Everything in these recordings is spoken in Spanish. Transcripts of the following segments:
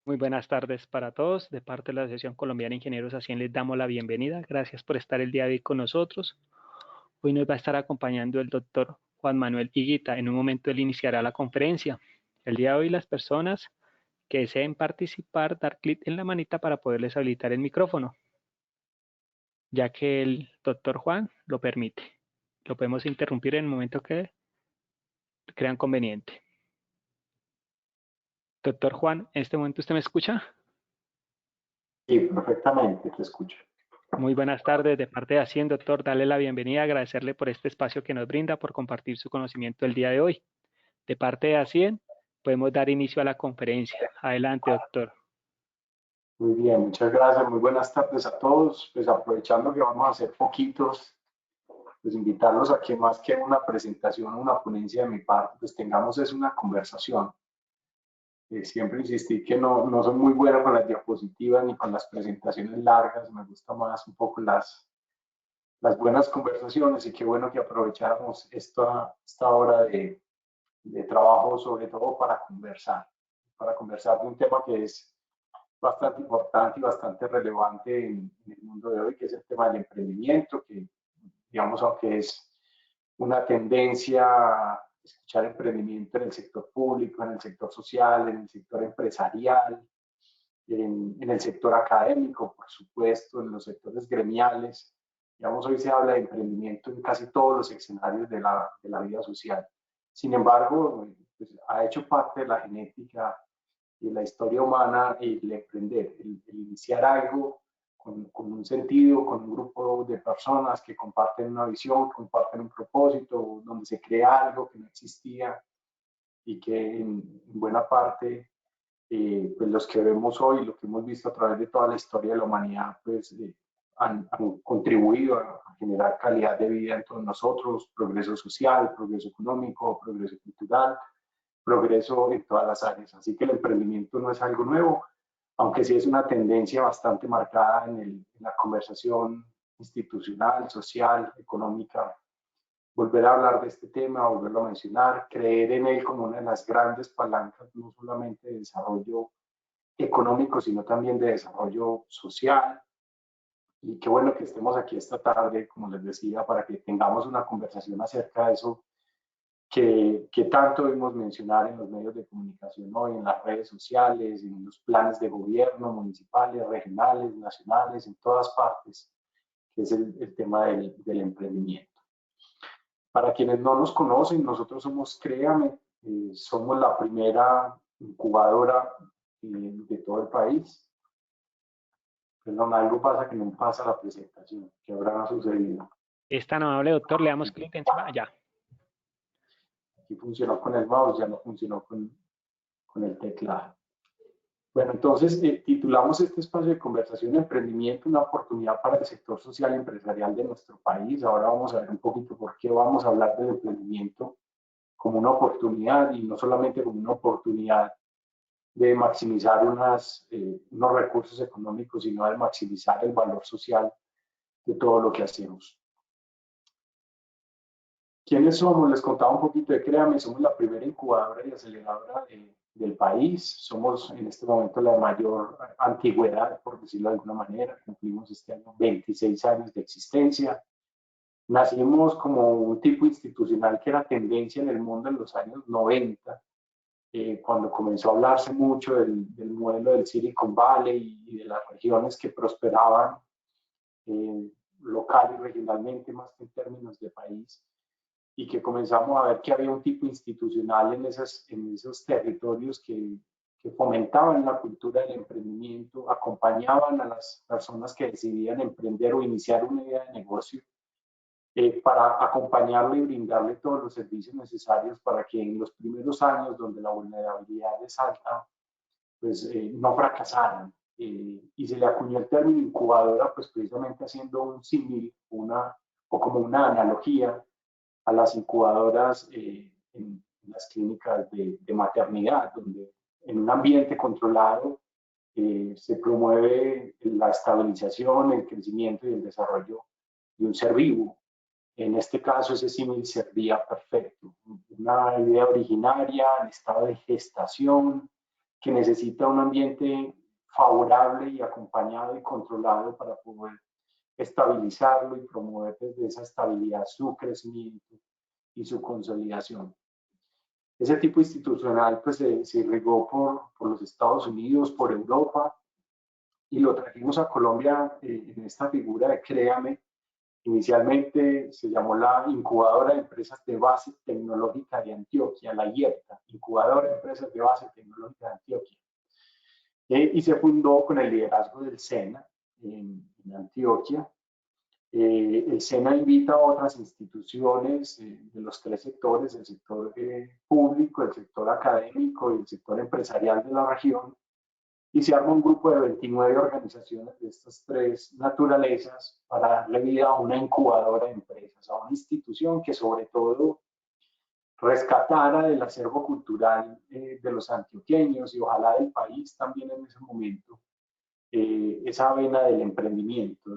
Muy buenas tardes para todos. De parte de la Asociación Colombiana de Ingenieros Asien les damos la bienvenida. Gracias por estar el día de hoy con nosotros. Hoy nos va a estar acompañando el doctor Juan Manuel Higuita. En un momento él iniciará la conferencia. El día de hoy las personas que deseen participar, dar clic en la manita para poderles habilitar el micrófono, ya que el doctor Juan lo permite. Lo podemos interrumpir en el momento que crean conveniente. Doctor Juan, en este momento usted me escucha. Sí, perfectamente, te escucho. Muy buenas tardes, de parte de Asien, doctor, darle la bienvenida, agradecerle por este espacio que nos brinda, por compartir su conocimiento el día de hoy. De parte de Asien, podemos dar inicio a la conferencia. Adelante, doctor. Muy bien, muchas gracias. Muy buenas tardes a todos. Pues aprovechando que vamos a hacer poquitos, pues invitarlos a que más que una presentación o una ponencia de mi parte, pues tengamos es una conversación. Siempre insistí que no soy muy bueno con las diapositivas ni con las presentaciones largas. Me gusta más un poco las buenas conversaciones y qué bueno que aprovecháramos esta hora de trabajo, sobre todo para conversar de un tema que es bastante importante y bastante relevante en el mundo de hoy, que es el tema del emprendimiento, que digamos, aunque es una tendencia a escuchar emprendimiento en el sector público, en el sector social, en el sector empresarial, en el sector académico, por supuesto, en los sectores gremiales. Digamos, hoy se habla de emprendimiento en casi todos los escenarios de la vida social. Sin embargo, pues, ha hecho parte de la genética y la historia humana el emprender, el iniciar algo con un sentido, con un grupo de personas que comparten una visión, comparten un propósito, donde se crea algo que no existía y que en buena parte pues los que vemos hoy, lo que hemos visto a través de toda la historia de la humanidad, pues han contribuido a generar calidad de vida en todos nosotros, progreso social, progreso económico, progreso cultural, progreso en todas las áreas. Así que el emprendimiento no es algo nuevo, aunque sí es una tendencia bastante marcada en la conversación institucional, social, económica. Volver a hablar de este tema, volverlo a mencionar, creer en él como una de las grandes palancas, no solamente de desarrollo económico, sino también de desarrollo social. Y qué bueno que estemos aquí esta tarde, como les decía, para que tengamos una conversación acerca de eso que tanto oímos mencionar en los medios de comunicación hoy, en las redes sociales, en los planes de gobierno, municipales, regionales, nacionales, en todas partes, que es el tema del emprendimiento. Para quienes no nos conocen, nosotros somos Créame, somos la primera incubadora de todo el país. Perdón, algo pasa que no pasa la presentación, que habrá sucedido. Es tan amable, doctor, le damos clic encima. Ya. Aquí funcionó con el mouse, ya no funcionó con el teclado. Bueno, entonces titulamos este espacio de conversación Emprendimiento, una oportunidad para el sector social y empresarial de nuestro país. Ahora vamos a ver un poquito por qué vamos a hablar del emprendimiento como una oportunidad y no solamente como una oportunidad de maximizar unos recursos económicos, sino de maximizar el valor social de todo lo que hacemos. ¿Quiénes somos? Les contaba un poquito de Créame, somos la primera incubadora y aceleradora del país, somos en este momento la mayor antigüedad, por decirlo de alguna manera, cumplimos este año 26 años de existencia. Nacimos como un tipo institucional que era tendencia en el mundo en los años 90, cuando comenzó a hablarse mucho del modelo del Silicon Valley y de las regiones que prosperaban eh, local y regionalmente más que en términos de país, y que comenzamos a ver que había un tipo institucional en esos territorios que fomentaban la cultura del emprendimiento, acompañaban a las personas que decidían emprender o iniciar una idea de negocio para acompañarle y brindarle todos los servicios necesarios para que en los primeros años, donde la vulnerabilidad es alta, pues no fracasaran. Y se le acuñó el término incubadora, pues precisamente haciendo un símil, o como una analogía a las incubadoras en las clínicas de maternidad, donde en un ambiente controlado se promueve la estabilización, el crecimiento y el desarrollo de un ser vivo. En este caso, ese símil servía perfecto. Una idea originaria en estado de gestación, que necesita un ambiente favorable y acompañado y controlado para poder estabilizarlo y promover desde esa estabilidad su crecimiento y su consolidación. Ese tipo institucional pues se irrigó por los Estados Unidos, por Europa, y lo trajimos a Colombia en esta figura de Créame. Inicialmente se llamó la Incubadora de Empresas de Base Tecnológica de Antioquia, la IEPTA, Incubadora de Empresas de Base Tecnológica de Antioquia. Y se fundó con el liderazgo del SENA en Antioquia. El SENA invita a otras instituciones de los tres sectores, el sector público, el sector académico y el sector empresarial de la región, y se arma un grupo de 29 organizaciones de estas tres naturalezas para darle vida a una incubadora de empresas, a una institución que sobre todo rescatara del acervo cultural de los antioqueños y ojalá del país también en ese momento, esa vena del emprendimiento,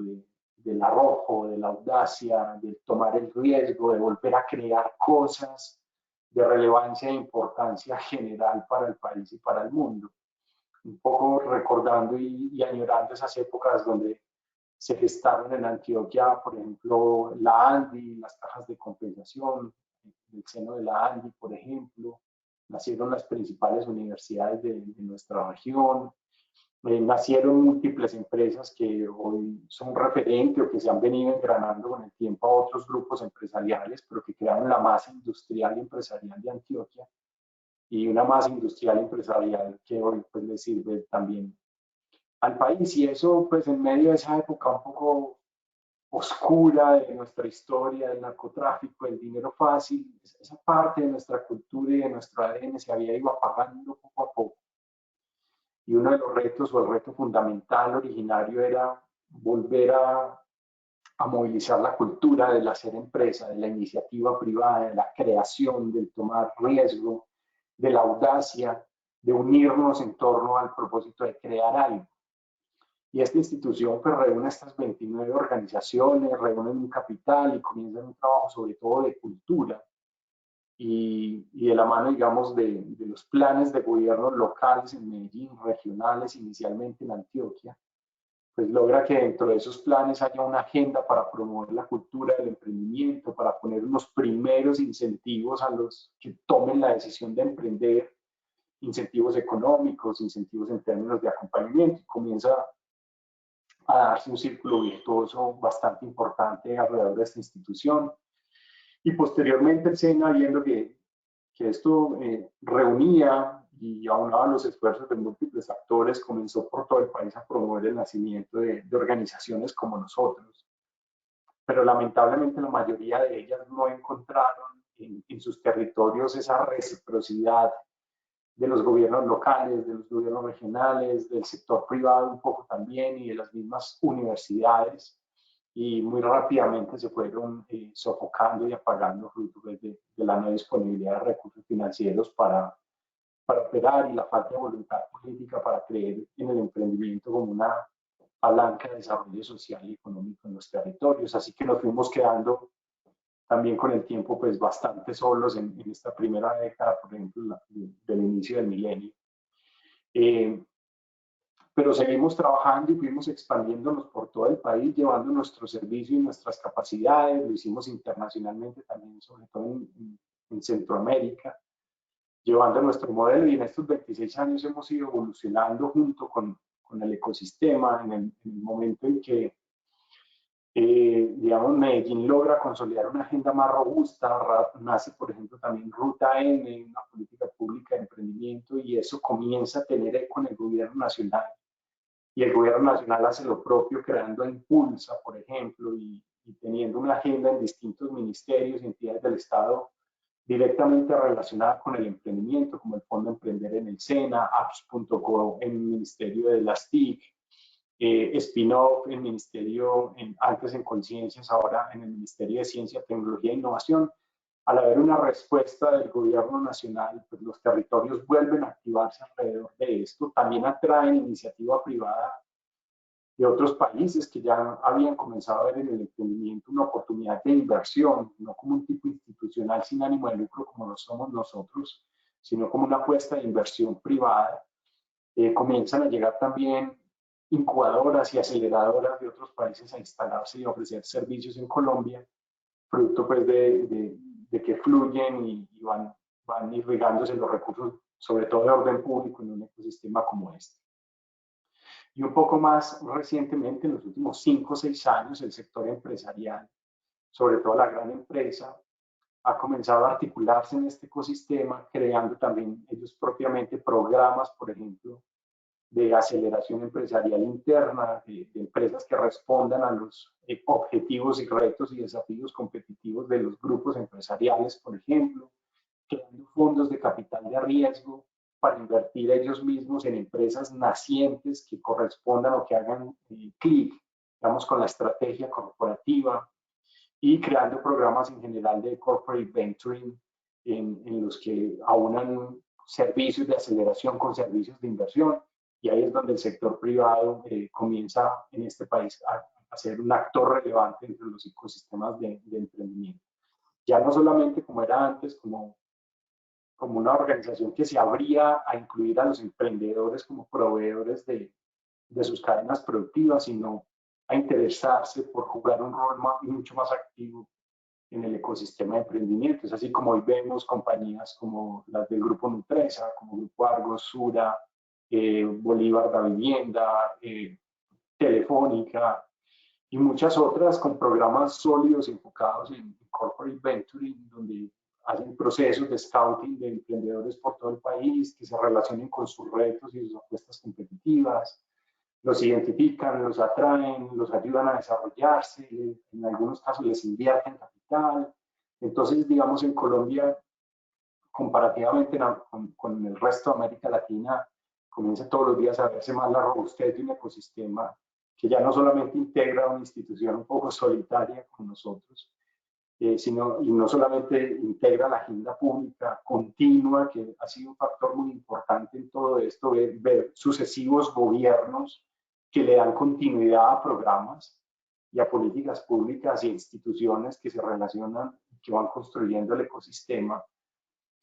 del arrojo, de la audacia, de tomar el riesgo, de volver a crear cosas de relevancia e importancia general para el país y para el mundo. Un poco recordando y añorando esas épocas donde se gestaron en Antioquia, por ejemplo, la ANDI, las cajas de compensación, el seno de la ANDI, por ejemplo, nacieron las principales universidades de nuestra región, nacieron múltiples empresas que hoy son referentes o que se han venido engranando con el tiempo a otros grupos empresariales, pero que crearon la masa industrial y empresarial de Antioquia y una masa industrial y empresarial que hoy pues le sirve también al país. Y eso pues en medio de esa época un poco oscura de nuestra historia, del narcotráfico, del dinero fácil, esa parte de nuestra cultura y de nuestro ADN se había ido apagando poco a poco. Y uno de los retos o el reto fundamental originario era volver a movilizar la cultura del hacer empresa, de la iniciativa privada, de la creación, del tomar riesgo, de la audacia, de unirnos en torno al propósito de crear algo. Y esta institución pues reúne estas 29 organizaciones, reúnen un capital y comienzan un trabajo sobre todo de cultura y de la mano, digamos, de los planes de gobierno locales en Medellín, regionales, inicialmente en Antioquia, pues logra que dentro de esos planes haya una agenda para promover la cultura del emprendimiento, para poner unos primeros incentivos a los que tomen la decisión de emprender, incentivos económicos, incentivos en términos de acompañamiento. Comienza a darse un círculo virtuoso bastante importante alrededor de esta institución. Y posteriormente el SENA, viendo que esto reunía y aunaba los esfuerzos de múltiples actores, comenzó por todo el país a promover el nacimiento de organizaciones como nosotros. Pero lamentablemente la mayoría de ellas no encontraron en sus territorios esa reciprocidad de los gobiernos locales, de los gobiernos regionales, del sector privado un poco también y de las mismas universidades, y muy rápidamente se fueron sofocando y apagando fruto de la no disponibilidad de recursos financieros para operar y la falta de voluntad política para creer en el emprendimiento como una palanca de desarrollo social y económico en los territorios. Así que nos fuimos quedando también con el tiempo pues bastante solos en esta primera década, por ejemplo, del inicio del milenio. Pero seguimos trabajando y fuimos expandiéndonos por todo el país, llevando nuestro servicio y nuestras capacidades. Lo hicimos internacionalmente también, sobre todo en Centroamérica, llevando nuestro modelo, y en estos 26 años hemos ido evolucionando junto con el ecosistema en el momento en que digamos, Medellín logra consolidar una agenda más robusta, nace, por ejemplo, también Ruta N, una política pública de emprendimiento, y eso comienza a tener eco en el gobierno nacional. Y el gobierno nacional hace lo propio, creando Impulsa, por ejemplo, y teniendo una agenda en distintos ministerios y entidades del Estado directamente relacionada con el emprendimiento, como el Fondo Emprender en el SENA, apps.go en el Ministerio de las TIC, spin-off en Ministerio, antes en Conciencias, ahora en el Ministerio de Ciencia, Tecnología e Innovación. Al haber una respuesta del gobierno nacional, pues los territorios vuelven a activarse alrededor de esto. También atraen iniciativa privada de otros países que ya habían comenzado a ver en el emprendimiento una oportunidad de inversión, no como un tipo institucional sin ánimo de lucro como lo somos nosotros, sino como una apuesta de inversión privada. comienzan a llegar también incubadoras y aceleradoras de otros países a instalarse y a ofrecer servicios en Colombia, producto pues de que fluyen y van irrigándose los recursos, sobre todo de orden público, en un ecosistema como este. Y un poco más recientemente, en los últimos 5 o 6 años, el sector empresarial, sobre todo la gran empresa, ha comenzado a articularse en este ecosistema, creando también ellos propiamente programas, por ejemplo, de aceleración empresarial interna, de empresas que respondan a los objetivos y retos y desafíos competitivos de los grupos empresariales, por ejemplo, creando fondos de capital de riesgo para invertir ellos mismos en empresas nacientes que correspondan o que hagan clic, digamos, con la estrategia corporativa, y creando programas en general de corporate venturing en los que aunan servicios de aceleración con servicios de inversión, y ahí es donde el sector privado comienza en este país a ser un actor relevante entre los ecosistemas de emprendimiento. Ya no solamente como era antes, como una organización que se abría a incluir a los emprendedores como proveedores de sus cadenas productivas, sino a interesarse por jugar un rol mucho más activo en el ecosistema de emprendimiento. Es así como hoy vemos compañías como las del Grupo Nutresa, como Grupo Argos, Sura, Bolívar da Vivienda, Telefónica y muchas otras con programas sólidos enfocados en corporate venturing, donde hacen procesos de scouting de emprendedores por todo el país que se relacionen con sus retos y sus apuestas competitivas, los identifican, los atraen, los ayudan a desarrollarse, en algunos casos les invierten capital. Entonces, digamos, en Colombia, comparativamente con el resto de América Latina, comienza todos los días a verse más la robustez de un ecosistema que ya no solamente integra una institución un poco solitaria como nosotros, sino, y no solamente integra la agenda pública continua, que ha sido un factor muy importante en todo esto, ver sucesivos gobiernos que le dan continuidad a programas y a políticas públicas e instituciones que se relacionan, que van construyendo el ecosistema.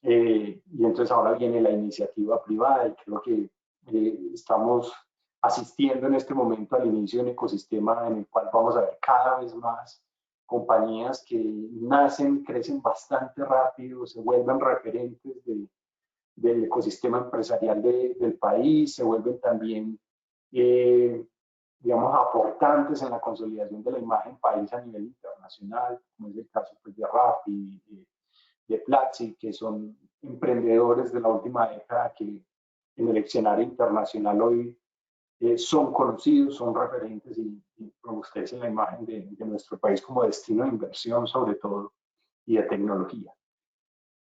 Y entonces ahora viene la iniciativa privada y creo que estamos asistiendo en este momento al inicio de un ecosistema en el cual vamos a ver cada vez más compañías que nacen, crecen bastante rápido, se vuelven referentes del ecosistema empresarial del país, se vuelven también, digamos, aportantes en la consolidación de la imagen país a nivel internacional, como es el caso pues, de Rappi, de Platzi, que son emprendedores de la última década que en el escenario internacional hoy son conocidos, son referentes y ustedes en la imagen de nuestro país como destino de inversión sobre todo y de tecnología.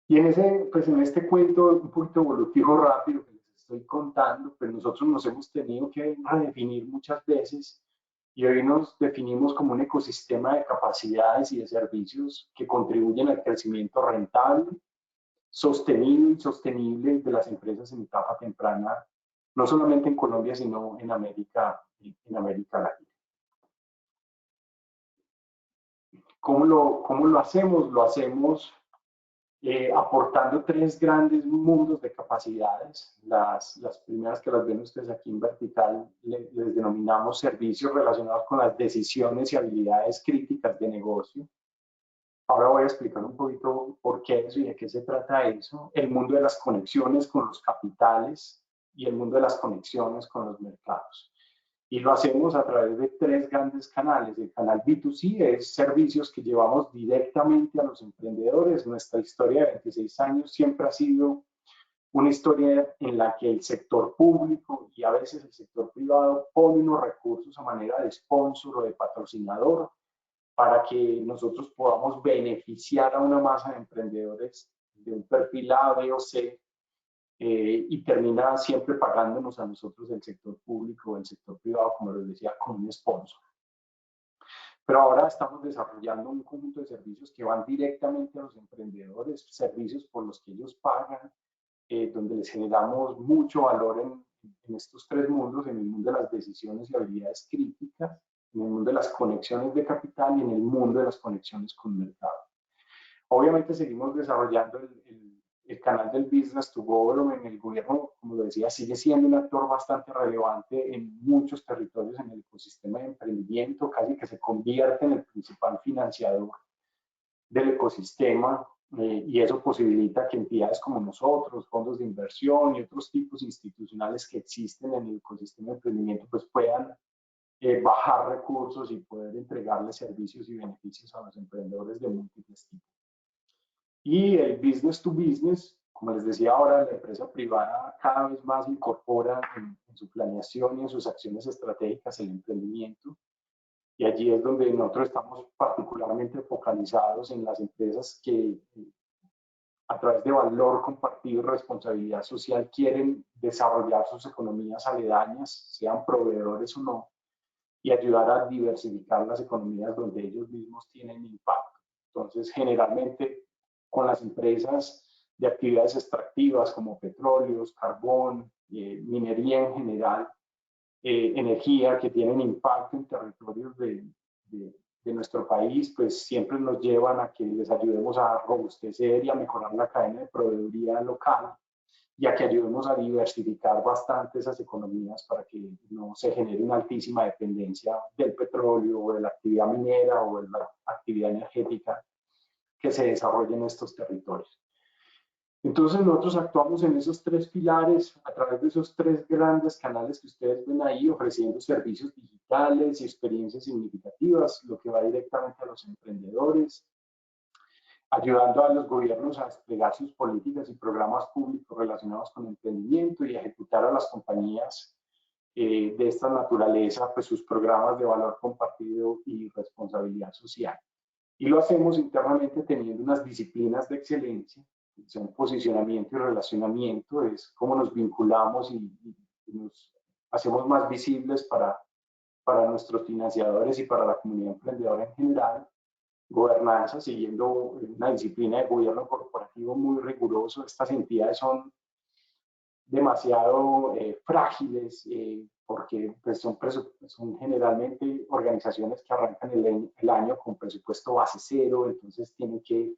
Y pues en este cuento un poquito evolutivo rápido que les estoy contando, pues nosotros nos hemos tenido que redefinir muchas veces y hoy nos definimos como un ecosistema de capacidades y de servicios que contribuyen al crecimiento rentable, sostenido y sostenible de las empresas en etapa temprana, no solamente en Colombia, sino en América Latina. ¿Cómo lo hacemos? Lo hacemos aportando 3 grandes mundos de capacidades. Las primeras que las ven ustedes aquí en vertical les denominamos servicios relacionados con las decisiones y habilidades críticas de negocio. Ahora voy a explicar un poquito por qué eso y de qué se trata eso. El mundo de las conexiones con los capitales y el mundo de las conexiones con los mercados. Y lo hacemos a través de 3 grandes canales. El canal B2C es servicios que llevamos directamente a los emprendedores. Nuestra historia de 26 años siempre ha sido una historia en la que el sector público y a veces el sector privado pone unos recursos a manera de sponsor o de patrocinador para que nosotros podamos beneficiar a una masa de emprendedores de un perfil A, B o C, y termina siempre pagándonos a nosotros el sector público o el sector privado, como les decía, con un sponsor. Pero ahora estamos desarrollando un conjunto de servicios que van directamente a los emprendedores, servicios por los que ellos pagan, donde les generamos mucho valor en estos 3 mundos, en el mundo de las decisiones y habilidades críticas, en el mundo de las conexiones de capital y en el mundo de las conexiones con el mercado. Obviamente seguimos desarrollando el canal del business to government en el gobierno, como lo decía, sigue siendo un actor bastante relevante en muchos territorios en el ecosistema de emprendimiento, casi que se convierte en el principal financiador del ecosistema, y eso posibilita que entidades como nosotros, fondos de inversión y otros tipos institucionales que existen en el ecosistema de emprendimiento, pues puedan bajar recursos y poder entregarles servicios y beneficios a los emprendedores de múltiples tipos. Y el business to business, como les decía ahora, la empresa privada cada vez más incorpora en su planeación y en sus acciones estratégicas el emprendimiento. Y allí es donde nosotros estamos particularmente focalizados en las empresas que a través de valor compartido y responsabilidad social quieren desarrollar sus economías aledañas, sean proveedores o no, y ayudar a diversificar las economías donde ellos mismos tienen impacto. Entonces, generalmente con las empresas de actividades extractivas como petróleos, carbón, minería en general, energía que tienen impacto en territorios de nuestro país, pues siempre nos llevan a que les ayudemos a robustecer y a mejorar la cadena de proveeduría local, y a que ayudemos a diversificar bastante esas economías para que no se genere una altísima dependencia del petróleo o de la actividad minera o de la actividad energética que se desarrolla en estos territorios. Entonces nosotros actuamos en esos tres pilares, a través de esos tres grandes canales que ustedes ven ahí, ofreciendo servicios digitales y experiencias significativas, lo que va directamente a los emprendedores, ayudando a los gobiernos a desplegar sus políticas y programas públicos relacionados con emprendimiento y a ejecutar a las compañías de esta naturaleza, pues sus programas de valor compartido y responsabilidad social. Y lo hacemos internamente teniendo unas disciplinas de excelencia, que son posicionamiento y relacionamiento, es cómo nos vinculamos y nos hacemos más visibles para nuestros financiadores y para la comunidad emprendedora en general. Gobernanza, siguiendo una disciplina de gobierno corporativo muy riguroso. Estas entidades son demasiado frágiles porque pues, son generalmente organizaciones que arrancan el año con presupuesto base cero, entonces tienen que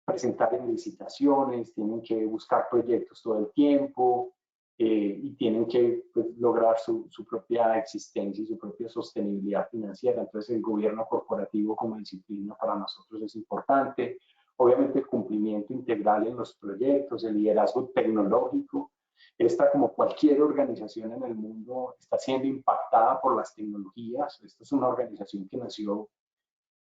presentar en licitaciones, tienen que buscar proyectos todo el tiempo, y tienen que pues, lograr su propia existencia y su propia sostenibilidad financiera. Entonces el gobierno corporativo como disciplina para nosotros es importante. Obviamente el cumplimiento integral en los proyectos, el liderazgo tecnológico. Esta, como cualquier organización en el mundo, está siendo impactada por las tecnologías. Esta es una organización que nació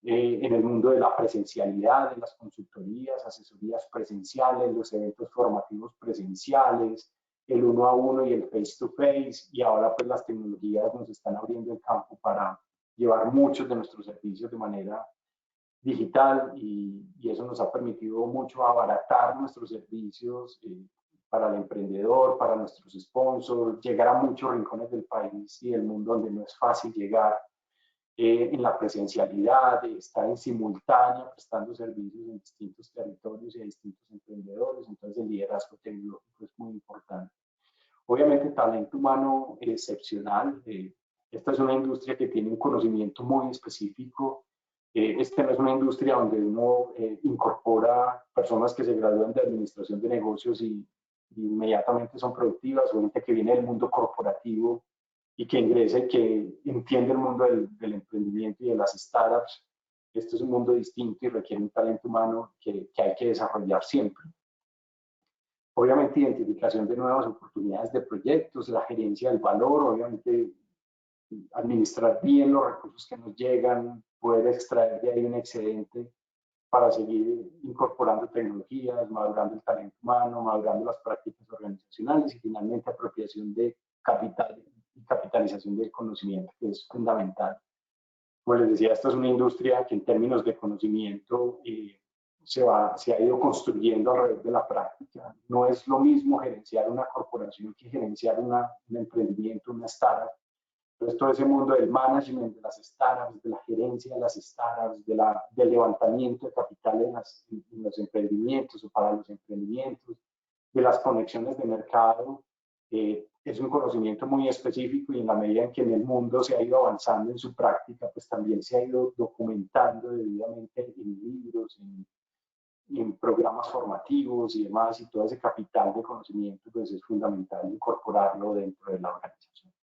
en el mundo de la presencialidad, de las consultorías, asesorías presenciales, los eventos formativos presenciales, el uno a uno y el face to face, y ahora pues las tecnologías nos están abriendo el campo para llevar muchos de nuestros servicios de manera digital, y eso nos ha permitido mucho abaratar nuestros servicios para el emprendedor, para nuestros sponsors, llegar a muchos rincones del país y del mundo donde no es fácil llegar. En la presencialidad, de estar en simultánea prestando servicios en distintos territorios y a distintos emprendedores. Entonces el liderazgo tecnológico es muy importante. Obviamente talento humano excepcional. Esta es una industria que tiene un conocimiento muy específico. Esta no es una industria donde uno incorpora personas que se gradúan de administración de negocios y inmediatamente son productivas, o gente que viene del mundo corporativo y que ingresa y que entiende el mundo del emprendimiento y de las startups. Esto es un mundo distinto y requiere un talento humano que hay que desarrollar siempre. Obviamente, identificación de nuevas oportunidades de proyectos, la gerencia del valor, obviamente, administrar bien los recursos que nos llegan, poder extraer de ahí un excedente para seguir incorporando tecnologías, madurando el talento humano, madurando las prácticas organizacionales y finalmente apropiación de capital y capitalización del conocimiento, que es fundamental. Como les decía, esta es una industria que en términos de conocimiento se ha ido construyendo alrededor de la práctica. No es lo mismo gerenciar una corporación que gerenciar un emprendimiento, una startup. Entonces, todo ese mundo del management de las startups, de la gerencia de las startups, del levantamiento de capital en los emprendimientos o para los emprendimientos, de las conexiones de mercado, es un conocimiento muy específico, y en la medida en que en el mundo se ha ido avanzando en su práctica, pues también se ha ido documentando debidamente en libros, en programas formativos y demás, y todo ese capital de conocimiento, pues es fundamental incorporarlo dentro de la organización.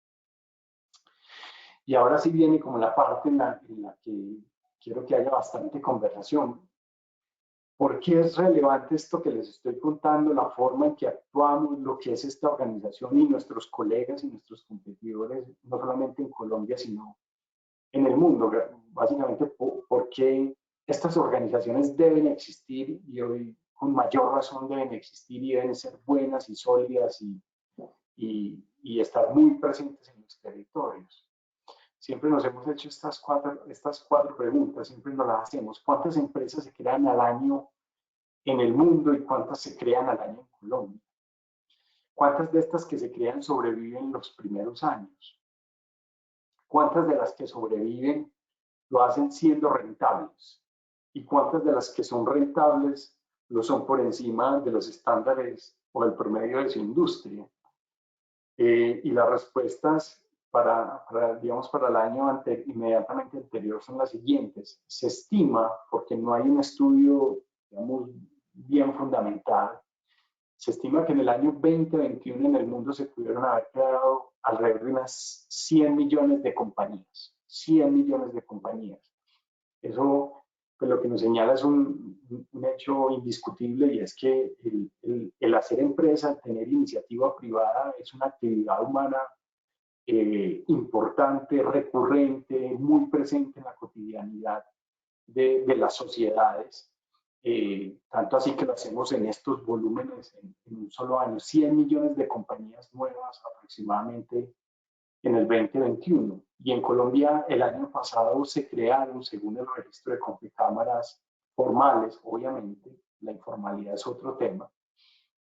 Y ahora sí viene como la parte en la que quiero que haya bastante conversación. ¿Por qué es relevante esto que les estoy contando, la forma en que actuamos, lo que es esta organización y nuestros colegas y nuestros competidores, no solamente en Colombia, sino en el mundo? Básicamente, ¿por qué estas organizaciones deben existir y hoy con mayor razón deben existir y deben ser buenas y sólidas y estar muy presentes en los territorios? Siempre nos hemos hecho estas cuatro preguntas, siempre nos las hacemos. ¿Cuántas empresas se crean al año en el mundo y cuántas se crean al año en Colombia? ¿Cuántas de estas que se crean sobreviven los primeros años? ¿Cuántas de las que sobreviven lo hacen siendo rentables? ¿Y cuántas de las que son rentables lo son por encima de los estándares o del promedio de su industria? Y las respuestas digamos, para el año inmediatamente anterior son las siguientes. Se estima, porque no hay un estudio, digamos, bien fundamentado, se estima que en el año 2021 en el mundo se pudieron haber creado alrededor de unas 100 millones de compañías. 100 millones de compañías. Eso, pues lo que nos señala es un hecho indiscutible, y es que el hacer empresa, el tener iniciativa privada, es una actividad humana importante, recurrente, muy presente en la cotidianidad de las sociedades. Tanto así que lo hacemos en estos volúmenes en un solo año. 100 millones de compañías nuevas aproximadamente en el 2021. Y en Colombia el año pasado se crearon, según el registro de Confecámaras formales, obviamente, la informalidad es otro tema,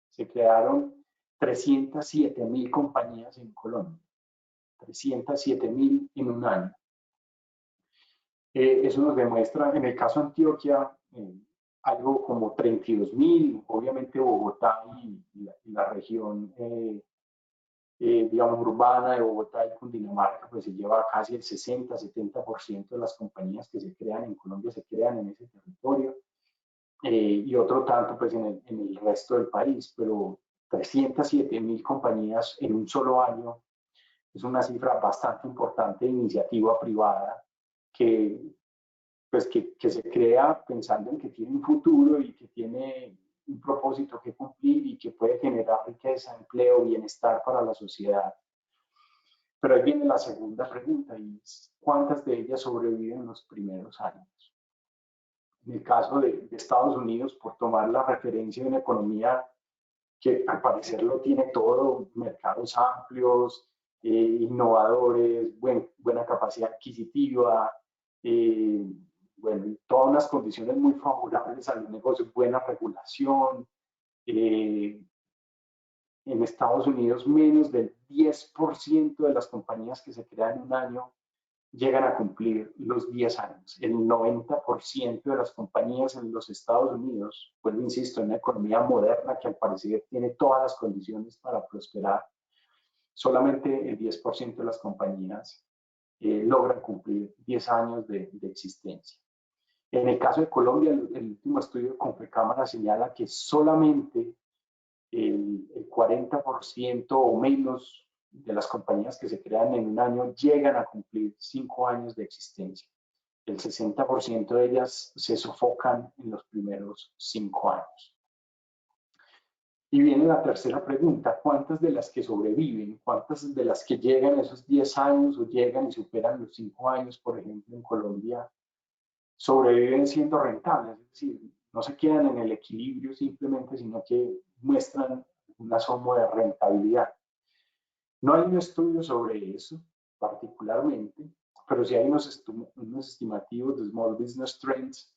se crearon 307.000 compañías en Colombia. 307.000 en un año. Eso nos demuestra, en el caso de Antioquia, algo como 32.000, obviamente Bogotá y la región, digamos, urbana de Bogotá y Cundinamarca, pues se lleva casi el 60-70% de las compañías que se crean en Colombia se crean en ese territorio, y otro tanto pues en el resto del país, pero 307.000 compañías en un solo año es una cifra bastante importante de iniciativa privada que, pues que se crea pensando en que tiene un futuro y que tiene un propósito que cumplir y que puede generar riqueza, empleo, bienestar para la sociedad. Pero ahí viene la segunda pregunta, y es ¿cuántas de ellas sobreviven en los primeros años? En el caso de Estados Unidos, por tomar la referencia de una economía que al parecer lo tiene todo, mercados amplios, innovadores, buena capacidad adquisitiva, bueno, todas unas condiciones muy favorables a los negocios, buena regulación. En Estados Unidos, menos del 10% de las compañías que se crean en un año llegan a cumplir los 10 años. El 90% de las compañías en los Estados Unidos, pues insisto, en una economía moderna que al parecer tiene todas las condiciones para prosperar, solamente el 10% de las compañías logran cumplir 10 años de existencia. En el caso de Colombia, el último estudio de Confecámara señala que solamente el 40% o menos de las compañías que se crean en un año llegan a cumplir 5 años de existencia. El 60% de ellas se sofocan en los primeros 5 años. Y viene la tercera pregunta: ¿cuántas de las que sobreviven, cuántas de las que llegan a esos 10 años o llegan y superan los 5 años, por ejemplo, en Colombia, sobreviven siendo rentables? Es decir, no se quedan en el equilibrio simplemente, sino que muestran un asomo de rentabilidad. No hay un estudio sobre eso particularmente, pero sí hay unos estimativos de Small Business Trends.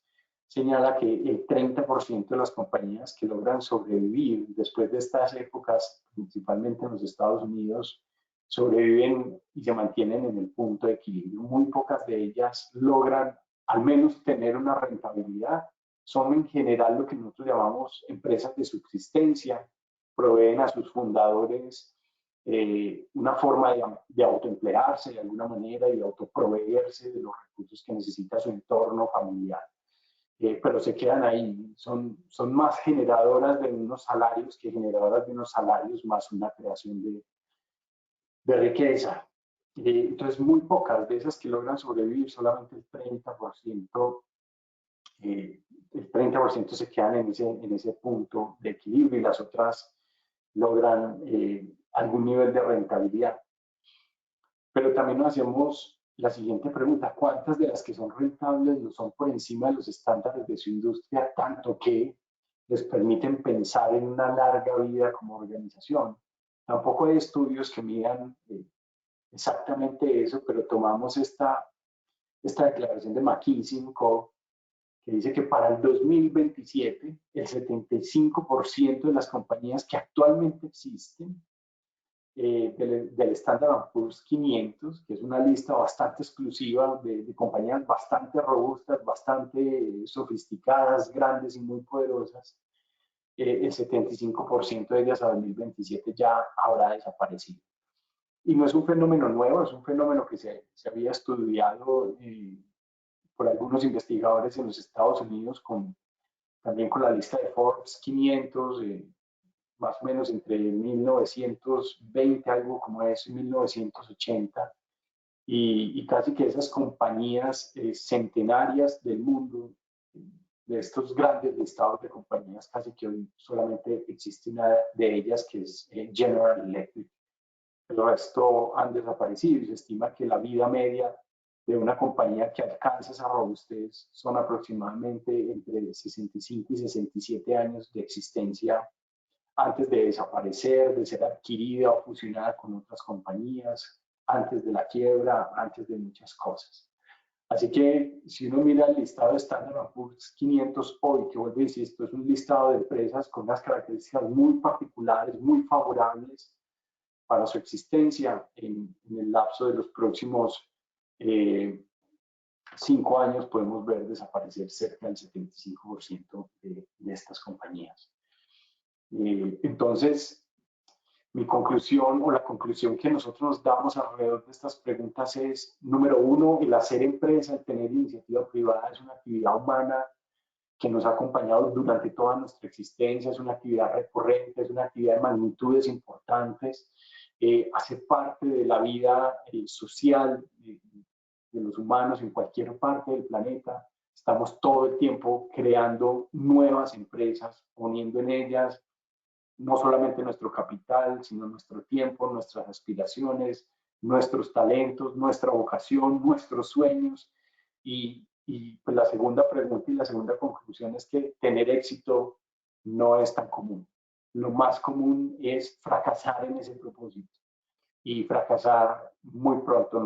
Señala que el 30% de las compañías que logran sobrevivir después de estas épocas, principalmente en los Estados Unidos, sobreviven y se mantienen en el punto de equilibrio. Muy pocas de ellas logran al menos tener una rentabilidad. Son en general lo que nosotros llamamos empresas de subsistencia, proveen a sus fundadores una forma de autoemplearse de alguna manera y de autoproveerse de los recursos que necesita su entorno familiar. pero se quedan ahí. Son más generadoras de unos salarios que generadoras de unos salarios más una creación de riqueza. Entonces, muy pocas de esas que logran sobrevivir, solamente el 30%, el 30% se quedan en ese punto de equilibrio y las otras logran algún nivel de rentabilidad. Pero también nos hacemos la siguiente pregunta: ¿cuántas de las que son rentables no son por encima de los estándares de su industria, tanto que les permiten pensar en una larga vida como organización? Tampoco hay estudios que midan exactamente eso, pero tomamos esta declaración de McKinsey & Co., que dice que para el 2027 el 75% de las compañías que actualmente existen del Standard & Poor's 500, que es una lista bastante exclusiva de compañías bastante robustas, bastante sofisticadas, grandes y muy poderosas, el 75% de ellas a 2027 ya habrá desaparecido. Y no es un fenómeno nuevo, es un fenómeno que se había estudiado por algunos investigadores en los Estados Unidos, también con la lista de Forbes 500, más o menos entre 1920, algo como eso, y 1980, y casi que esas compañías centenarias del mundo, de estos grandes listados de compañías, casi que hoy solamente existe una de ellas, que es General Electric. El resto han desaparecido y se estima que la vida media de una compañía que alcanza esa robustez son aproximadamente entre 65 y 67 años de existencia antes de desaparecer, de ser adquirida o fusionada con otras compañías, antes de la quiebra, antes de muchas cosas. Así que si uno mira el listado de Standard & Poor's 500 hoy, que vuelvo a decir, esto es un listado de empresas con unas características muy particulares, muy favorables para su existencia en el lapso de los próximos 5 años, podemos ver desaparecer cerca del 75% de estas compañías. Entonces, mi conclusión o la conclusión que nosotros nos damos alrededor de estas preguntas es: número uno, el hacer empresa, el tener iniciativa privada es una actividad humana que nos ha acompañado durante toda nuestra existencia, es una actividad recurrente, es una actividad de magnitudes importantes, hace parte de la vida social de los humanos en cualquier parte del planeta. Estamos todo el tiempo creando nuevas empresas, poniendo en ellas no solamente nuestro capital, sino nuestro tiempo, nuestras aspiraciones, nuestros talentos, nuestra vocación, nuestros sueños. Y pues la segunda pregunta y la segunda conclusión es que tener éxito no es tan común. Lo más común es fracasar en ese propósito y fracasar muy pronto,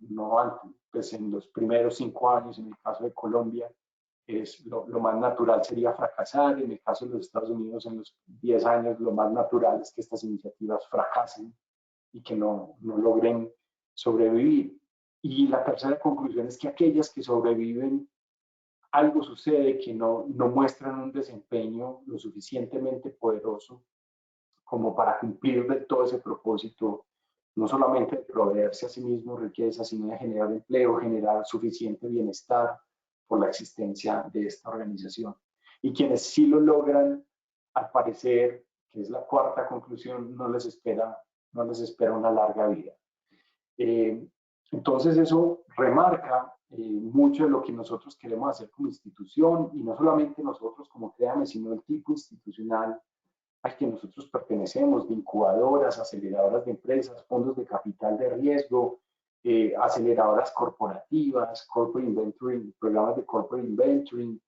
no antes, pues en los primeros 5 años, en el caso de Colombia, lo más natural sería fracasar. En el caso de los Estados Unidos, en los 10 años, lo más natural es que estas iniciativas fracasen y que no logren sobrevivir. Y la tercera conclusión es que aquellas que sobreviven, algo sucede que no muestran un desempeño lo suficientemente poderoso como para cumplir de todo ese propósito, no solamente de proveerse a sí mismo riqueza, sino de generar empleo, generar suficiente bienestar por la existencia de esta organización. Y quienes sí lo logran, al parecer, que es la cuarta conclusión, no les espera una larga vida. Entonces eso remarca mucho de lo que nosotros queremos hacer como institución, y no solamente nosotros como CREAME, sino el tipo institucional al que nosotros pertenecemos, de incubadoras, aceleradoras de empresas, fondos de capital de riesgo, aceleradoras corporativas, corporate inventory, programas de corporate inventory.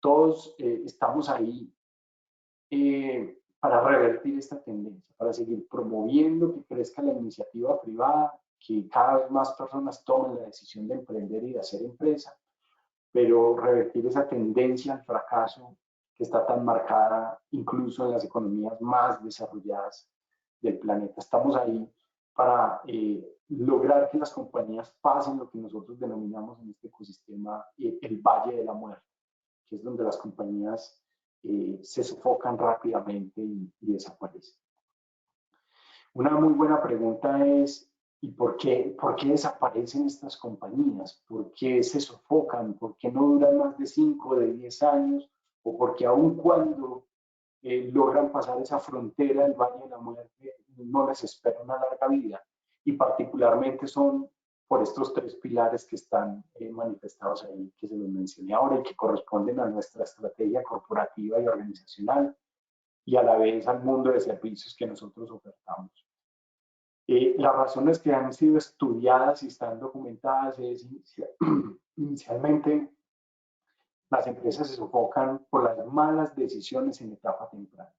Todos estamos ahí para revertir esta tendencia, para seguir promoviendo que crezca la iniciativa privada, que cada vez más personas tomen la decisión de emprender y de hacer empresa, pero revertir esa tendencia al fracaso que está tan marcada incluso en las economías más desarrolladas del planeta. Estamos ahí para lograr que las compañías pasen lo que nosotros denominamos en este ecosistema el valle de la muerte, que es donde las compañías se sofocan rápidamente y desaparecen. Una muy buena pregunta es: por qué desaparecen estas compañías? ¿Por qué se sofocan? ¿Por qué no duran más de 5 o de 10 años? ¿O porque aun cuando logran pasar esa frontera del Valle de la Muerte, no les espera una larga vida? Y particularmente son por estos tres pilares que están manifestados ahí, que se los mencioné ahora y que corresponden a nuestra estrategia corporativa y organizacional y a la vez al mundo de servicios que nosotros ofertamos. Las razones que han sido estudiadas y están documentadas es inicialmente las empresas se sofocan por las malas decisiones en etapa temprana.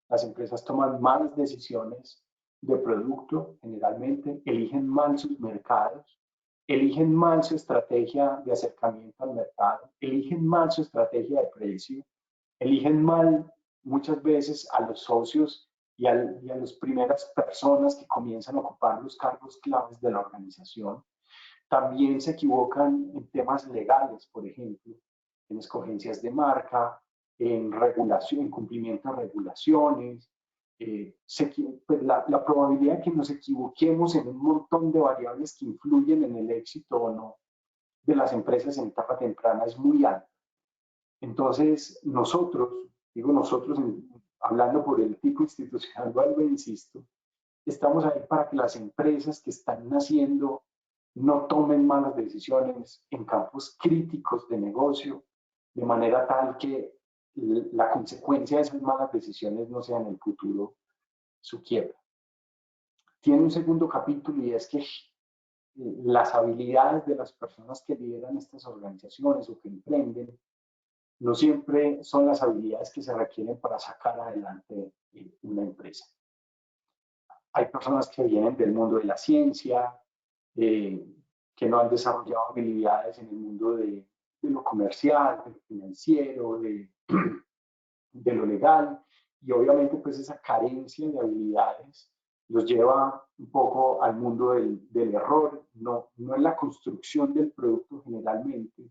Las empresas toman malas decisiones de producto, generalmente, eligen mal sus mercados, eligen mal su estrategia de acercamiento al mercado, eligen mal su estrategia de precio, eligen mal muchas veces a los socios y a las primeras personas que comienzan a ocupar los cargos claves de la organización. También se equivocan en temas legales, por ejemplo, en escogencias de marca, en regulación, en cumplimiento de regulaciones. Pues la probabilidad de que nos equivoquemos en un montón de variables que influyen en el éxito o no de las empresas en etapa temprana es muy alta. Entonces, nosotros, digo nosotros hablando por el tipo institucional, vuelvo e insisto, estamos ahí para que las empresas que están naciendo no tomen malas decisiones en campos críticos de negocio, de manera tal que la consecuencia de esas malas decisiones no sea en el futuro su quiebra. Tiene un segundo capítulo y es que las habilidades de las personas que lideran estas organizaciones o que emprenden no siempre son las habilidades que se requieren para sacar adelante una empresa. Hay personas que vienen del mundo de la ciencia, que no han desarrollado habilidades en el mundo de lo comercial, de lo financiero, de lo legal, y obviamente pues esa carencia de habilidades los lleva un poco al mundo del error, no en la construcción del producto generalmente,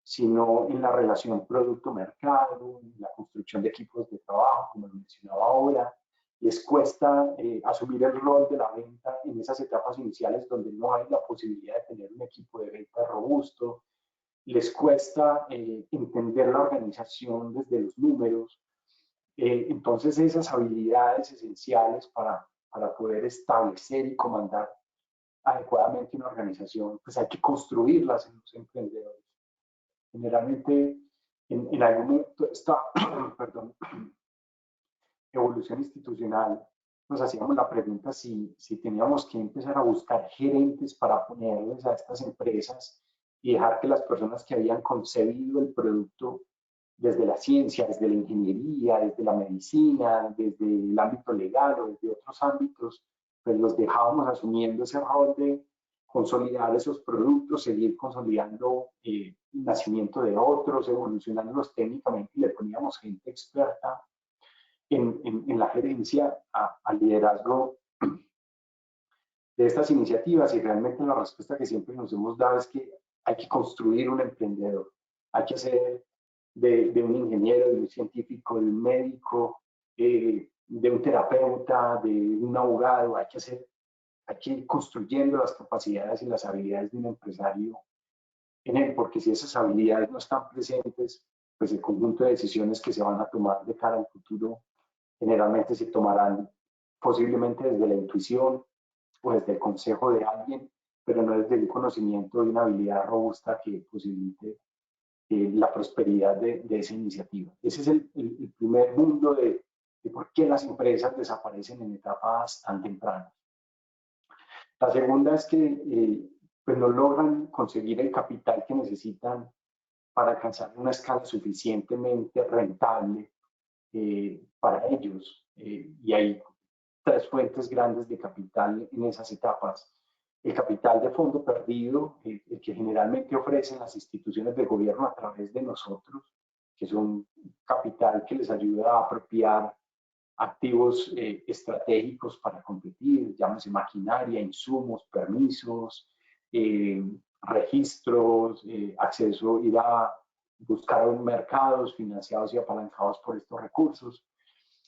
sino en la relación producto-mercado, en la construcción de equipos de trabajo, como lo mencionaba ahora. Les cuesta asumir el rol de la venta en esas etapas iniciales donde no hay la posibilidad de tener un equipo de venta robusto. Les cuesta entender la organización desde los números. Entonces, esas habilidades esenciales para poder establecer y comandar adecuadamente una organización, pues hay que construirlas en los emprendedores. Generalmente, en algún momento esta evolución institucional, nos hacíamos la pregunta si teníamos que empezar a buscar gerentes para ponerles a estas empresas y dejar que las personas que habían concebido el producto desde la ciencia, desde la ingeniería, desde la medicina, desde el ámbito legal o desde otros ámbitos, pues los dejábamos asumiendo ese rol de consolidar esos productos, seguir consolidando el nacimiento de otros, evolucionándolos técnicamente y le poníamos gente experta en la gerencia al liderazgo de estas iniciativas y realmente la respuesta que siempre nos hemos dado es que hay que construir un emprendedor, hay que hacer de un ingeniero, de un científico, de un médico, de un terapeuta, de un abogado, hay que ir construyendo las capacidades y las habilidades de un empresario en él, porque si esas habilidades no están presentes, pues el conjunto de decisiones que se van a tomar de cara al futuro generalmente se tomarán posiblemente desde la intuición o desde el consejo de alguien, pero no desde el conocimiento de una habilidad robusta que posibilite la prosperidad de esa iniciativa. Ese es el primer mundo de por qué las empresas desaparecen en etapas tan tempranas. La segunda es que pues no logran conseguir el capital que necesitan para alcanzar una escala suficientemente rentable para ellos. Y hay tres fuentes grandes de capital en esas etapas. El capital de fondo perdido, el que generalmente ofrecen las instituciones de gobierno a través de nosotros, que es un capital que les ayuda a apropiar activos estratégicos para competir, llámese maquinaria, insumos, permisos, registros, acceso, ir a buscar mercados financiados y apalancados por estos recursos.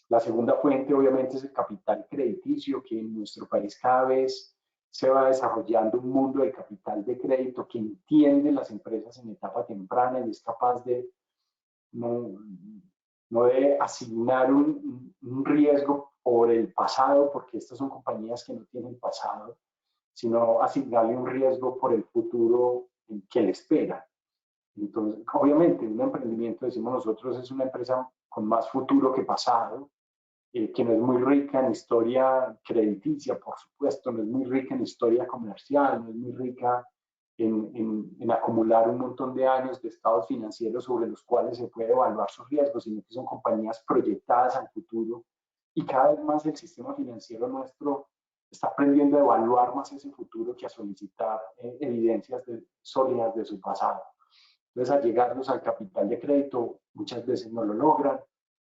La segunda fuente, obviamente, es el capital crediticio, que en nuestro país cada vez se va desarrollando un mundo del capital de crédito que entiende las empresas en etapa temprana y es capaz de no de asignar un riesgo por el pasado, porque estas son compañías que no tienen pasado, sino asignarle un riesgo por el futuro que le espera. Entonces, obviamente, un emprendimiento, decimos nosotros, es una empresa con más futuro que pasado, que no es muy rica en historia crediticia, por supuesto, no es muy rica en historia comercial, no es muy rica en acumular un montón de años de estados financieros sobre los cuales se puede evaluar sus riesgos, sino que son compañías proyectadas al futuro y cada vez más el sistema financiero nuestro está aprendiendo a evaluar más ese futuro que a solicitar evidencias sólidas de su pasado. Entonces, al llegarlos al capital de crédito, muchas veces no lo logran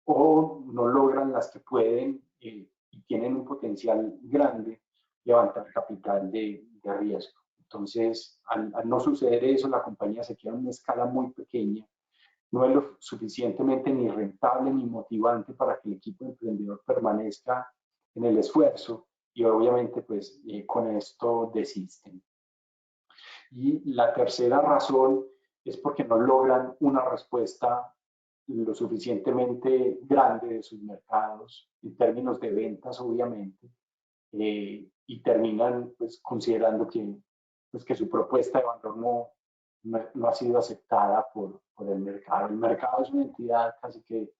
o no logran las que pueden y tienen un potencial grande levantar capital de riesgo. Entonces, al no suceder eso, la compañía se queda en una escala muy pequeña, no es lo suficientemente ni rentable ni motivante para que el equipo emprendedor permanezca en el esfuerzo y obviamente pues con esto desisten. Y la tercera razón es porque no logran una respuesta lo suficientemente grande de sus mercados en términos de ventas, obviamente, y terminan pues, considerando que su propuesta de valor no ha sido aceptada por el mercado. El mercado es una entidad casi que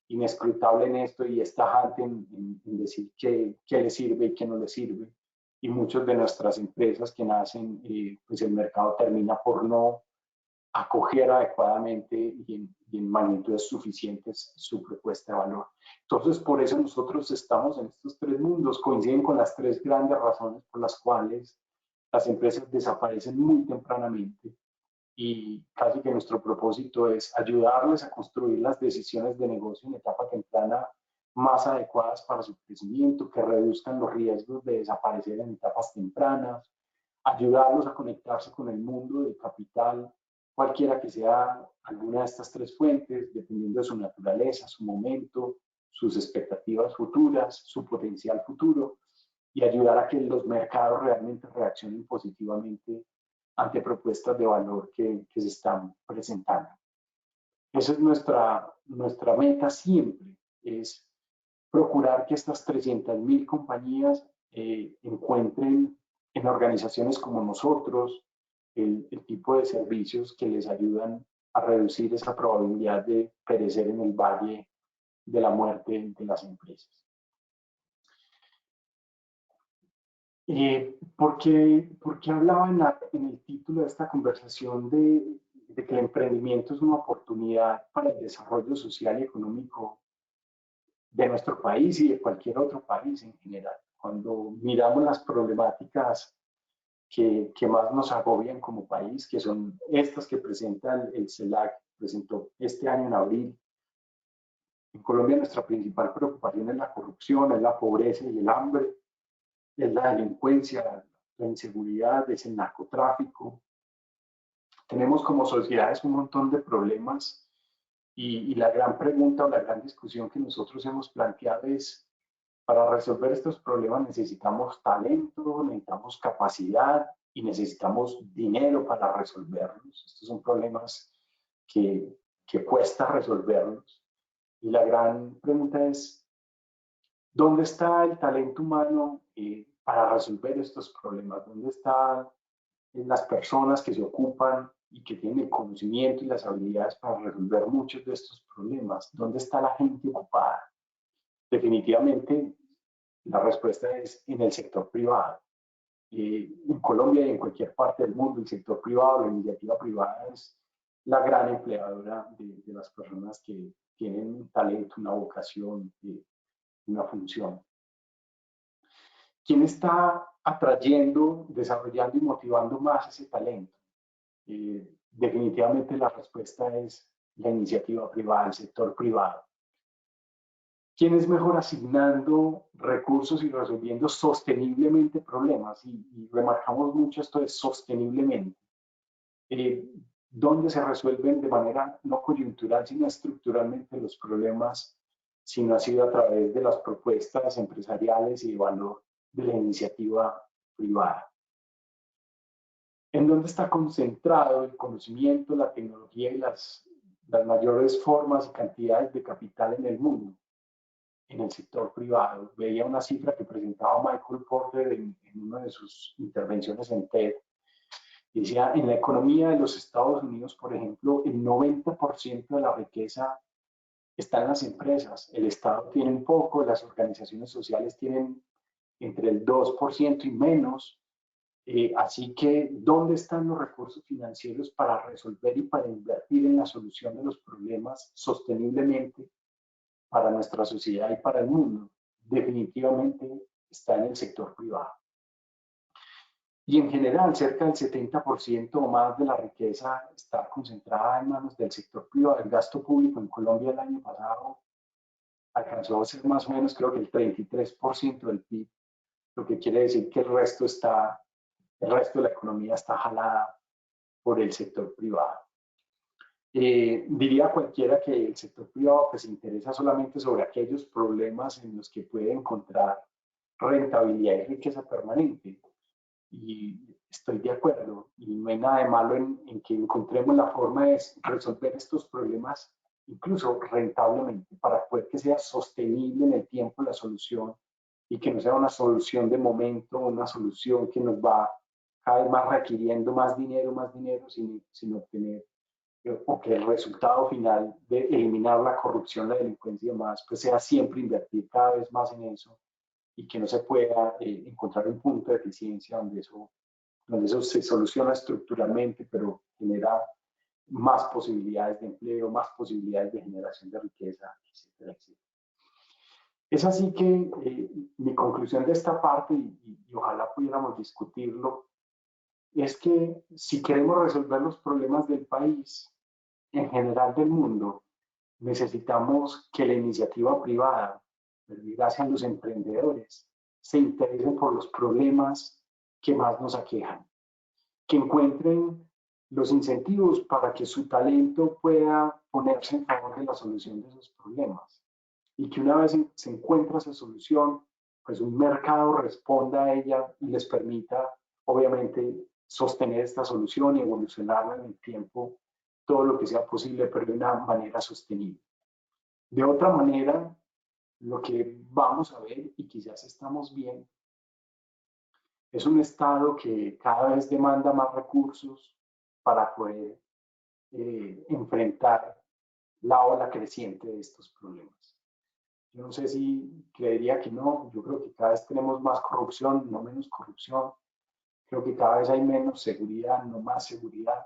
inescrutable en esto y es tajante en decir qué le sirve y qué no le sirve. Y muchas de nuestras empresas que nacen, pues el mercado termina por no acoger adecuadamente y en magnitudes suficientes su propuesta de valor. Entonces, por eso nosotros estamos en estos tres mundos, coinciden con las tres grandes razones por las cuales las empresas desaparecen muy tempranamente y casi que nuestro propósito es ayudarles a construir las decisiones de negocio en etapa temprana más adecuadas para su crecimiento, que reduzcan los riesgos de desaparecer en etapas tempranas, ayudarlos a conectarse con el mundo del capital, cualquiera que sea alguna de estas tres fuentes, dependiendo de su naturaleza, su momento, sus expectativas futuras, su potencial futuro, y ayudar a que los mercados realmente reaccionen positivamente ante propuestas de valor que se están presentando. Esa es nuestra meta siempre, es procurar que estas 300.000 compañías encuentren en organizaciones como nosotros el tipo de servicios que les ayudan a reducir esa probabilidad de perecer en el valle de la muerte de las empresas. ¿Por qué hablaba en el título de esta conversación de que el emprendimiento es una oportunidad para el desarrollo social y económico de nuestro país y de cualquier otro país en general? Cuando miramos las problemáticas que más nos agobian como país, que son estas que presenta el CELAC, presentó este año en abril. En Colombia nuestra principal preocupación es la corrupción, es la pobreza y el hambre, es la delincuencia, la inseguridad, es el narcotráfico. Tenemos como sociedades un montón de problemas y la gran pregunta o la gran discusión que nosotros hemos planteado es, para resolver estos problemas necesitamos talento, necesitamos capacidad y necesitamos dinero para resolverlos. Estos son problemas que cuesta resolverlos. Y la gran pregunta es, ¿dónde está el talento humano para resolver estos problemas? ¿Dónde están las personas que se ocupan y que tienen el conocimiento y las habilidades para resolver muchos de estos problemas? ¿Dónde está la gente ocupada? Definitivamente, la respuesta es en el sector privado. En Colombia y en cualquier parte del mundo, el sector privado, la iniciativa privada es la gran empleadora de las personas que tienen un talento, una vocación, una función. ¿Quién está atrayendo, desarrollando y motivando más ese talento? Definitivamente la respuesta es la iniciativa privada, el sector privado. ¿Quién es mejor asignando recursos y resolviendo sosteniblemente problemas? Y remarcamos mucho esto de sosteniblemente. ¿Dónde se resuelven de manera no coyuntural, sino estructuralmente los problemas, si no ha sido a través de las propuestas empresariales y de valor de la iniciativa privada. ¿En dónde está concentrado el conocimiento, la tecnología y las mayores formas y cantidades de capital en el mundo? En el sector privado. Veía una cifra que presentaba Michael Porter en una de sus intervenciones en TED. Decía, en la economía de los Estados Unidos, por ejemplo, el 90% de la riqueza está en las empresas. El Estado tiene un poco, las organizaciones sociales tienen entre el 2% y menos. Así que, ¿dónde están los recursos financieros para resolver y para invertir en la solución de los problemas sosteniblemente para nuestra sociedad y para el mundo? Definitivamente está en el sector privado. Y en general, cerca del 70% o más de la riqueza está concentrada en manos del sector privado. El gasto público en Colombia el año pasado alcanzó a ser más o menos, creo que el 33% del PIB, lo que quiere decir que el resto de la economía está jalada por el sector privado. Diría cualquiera que el sector privado pues, se interesa solamente sobre aquellos problemas en los que puede encontrar rentabilidad y riqueza permanente. Y estoy de acuerdo, y no hay nada de malo en que encontremos la forma de resolver estos problemas incluso rentablemente, para poder que sea sostenible en el tiempo la solución y que no sea una solución de momento, una solución que nos va cada vez más requiriendo más dinero sin obtener, o que el resultado final de eliminar la corrupción, la delincuencia y demás, pues sea siempre invertir cada vez más en eso y que no se pueda encontrar un punto de eficiencia donde eso se soluciona estructuralmente, pero genera más posibilidades de empleo, más posibilidades de generación de riqueza, etcétera, etcétera. Es así que mi conclusión de esta parte, y ojalá pudiéramos discutirlo, es que si queremos resolver los problemas del país, en general del mundo, necesitamos que la iniciativa privada, gracias a los emprendedores, se interesen por los problemas que más nos aquejan, que encuentren los incentivos para que su talento pueda ponerse en favor de la solución de esos problemas y que una vez se encuentra esa solución, pues un mercado responda a ella y les permita, obviamente, sostener esta solución y evolucionarla en el tiempo todo lo que sea posible, pero de una manera sostenible. De otra manera, lo que vamos a ver, y quizás estamos bien, es un Estado que cada vez demanda más recursos para poder enfrentar la ola creciente de estos problemas. Yo no sé si creería que no, yo creo que cada vez tenemos más corrupción, no menos corrupción. Creo que cada vez hay menos seguridad, no más seguridad.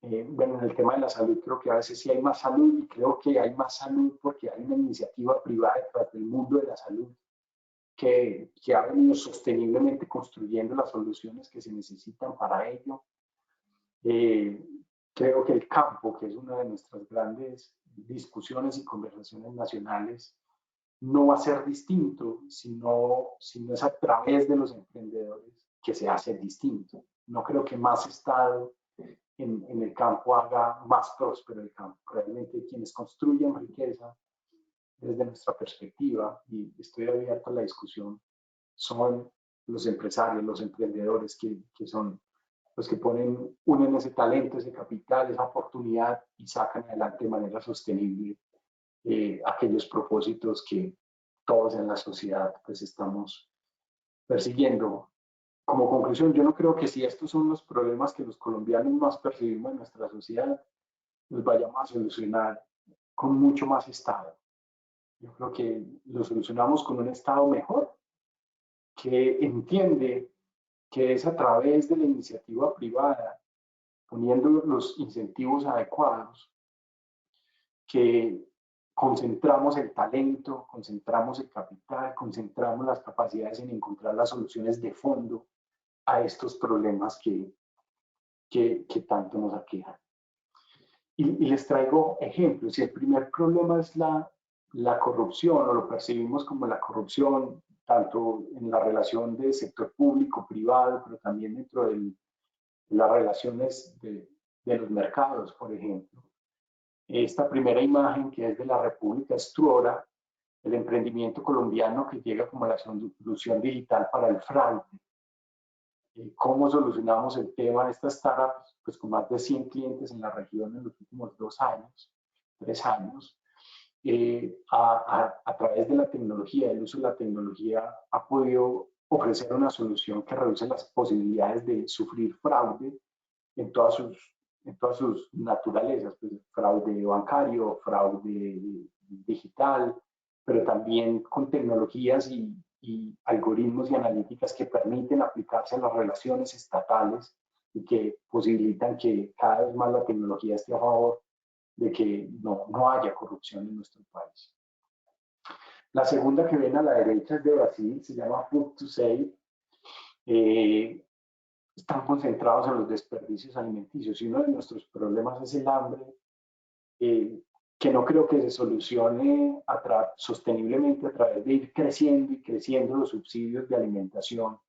Bueno, en el tema de la salud creo que a veces sí hay más salud y creo que hay más salud porque hay una iniciativa privada detrás del mundo de la salud que ha venido sosteniblemente construyendo las soluciones que se necesitan para ello. Creo que el campo, que es una de nuestras grandes discusiones y conversaciones nacionales, no va a ser distinto, sino es a través de los emprendedores que se hace distinto. No creo que más Estado en el campo haga más próspero el campo. Realmente quienes construyen riqueza desde nuestra perspectiva, y estoy abierto a la discusión, son los empresarios, los emprendedores que son los que unen ese talento, ese capital, esa oportunidad y sacan adelante de manera sostenible aquellos propósitos que todos en la sociedad pues estamos persiguiendo. Como conclusión, yo no creo que si estos son los problemas que los colombianos más percibimos en nuestra sociedad, los vayamos a solucionar con mucho más Estado. Yo creo que lo solucionamos con un Estado mejor, que entiende que es a través de la iniciativa privada, poniendo los incentivos adecuados, que concentramos el talento, concentramos el capital, concentramos las capacidades en encontrar las soluciones de fondo a estos problemas que tanto nos aquejan. Y les traigo ejemplos. Si el primer problema es la corrupción, o lo percibimos como la corrupción, tanto en la relación de sector público-privado, pero también dentro de las relaciones de los mercados, por ejemplo. Esta primera imagen, que es de la República, es Truora, el emprendimiento colombiano que llega como la solución digital para el fraude. cómo solucionamos el tema de estas startups, pues con más de 100 clientes en la región en los últimos 2 años, 3 años, a través de la tecnología, el uso de la tecnología ha podido ofrecer una solución que reduce las posibilidades de sufrir fraude en todas sus naturalezas, pues, fraude bancario, fraude digital, pero también con tecnologías y algoritmos y analíticas que permiten aplicarse a las relaciones estatales y que posibilitan que cada vez más la tecnología esté a favor de que no haya corrupción en nuestro país. La segunda que ven a la derecha es de Brasil, se llama Food to Save. Están concentrados en los desperdicios alimenticios y uno de nuestros problemas es el hambre, que no creo que se solucione sosteniblemente a través de ir creciendo y creciendo los subsidios de alimentación.